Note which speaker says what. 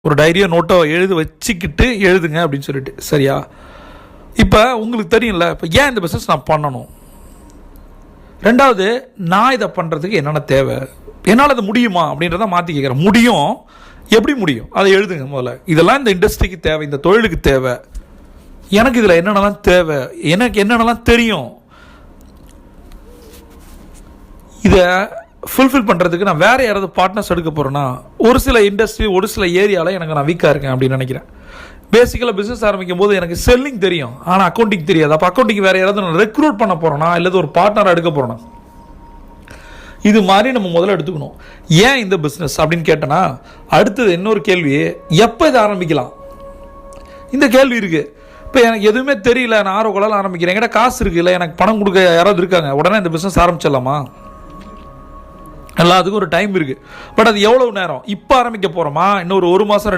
Speaker 1: ஒரு டைரியோ நோட்டோ எழுதி வச்சுக்கிட்டு எழுதுங்க அப்படின்னு சொல்லிட்டு. சரியா? இப்போ உங்களுக்கு தெரியும்ல, இப்போ ஏன் இந்த பிஸ்னஸ் நான் பண்ணணும், ரெண்டாவது நான் இதை பண்ணுறதுக்கு என்னென்ன தேவை, என்னால் அது முடியுமா அப்படின்றத மாற்றி கேட்குறேன். முடியும், எப்படி முடியும் அதை எழுதுங்க முதல்ல. இதெல்லாம் இந்த இண்டஸ்ட்ரிக்கு தேவை, இந்த தொழிலுக்கு தேவை, எனக்கு இதில் என்னென்னலாம் தேவை, எனக்கு என்னென்னலாம் தெரியும், இதை ஃபுல்ஃபில் பண்ணுறதுக்கு நான் வேறு யாராவது பார்ட்னர்ஸ் எடுக்க போகிறேன்னா, ஒரு சில இண்டஸ்ட்ரி ஒரு சில ஏரியாவில் எனக்கு நான் வீக்காக இருக்கேன் அப்படின்னு நினைக்கிறேன். பேசிக்கலாக பிஸ்னஸ் ஆரம்பிக்கும் போது எனக்கு செல்லிங் தெரியும், ஆனால் அக்கௌண்டிங் தெரியாது. அப்போ அக்கௌண்டிங் வேறு யாராவது நான் ரெக்ரூட் பண்ண போகிறேன்னா, இல்லை ஒரு பார்ட்னராக எடுக்க போகிறேன்னா, இது மாதிரி நம்ம முதல்ல எடுத்துக்கணும். ஏன் இந்த பிஸ்னஸ் அப்படின்னு கேட்டேன்னா, அடுத்தது இன்னொரு கேள்வி, எப்போ இதை ஆரம்பிக்கலாம், இந்த கேள்வி இருக்குது. இப்போ எனக்கு எதுவுமே தெரியல, நான் ஆர்வக்கொள்ளால் ஆரம்பிக்கிறேன், என்கிட்ட காசு இருக்குது, இல்லை எனக்கு பணம் கொடுக்க யாராவது இருக்காங்க, உடனே இந்த பிஸ்னஸ் ஆரம்பிச்சிடலாமா? எல்லாத்துக்கும் ஒரு டைம் இருக்குது. பட் அது எவ்வளோ நேரம், இப்போ ஆரம்பிக்க போகிறோமா, இன்னொரு 1 மாதம்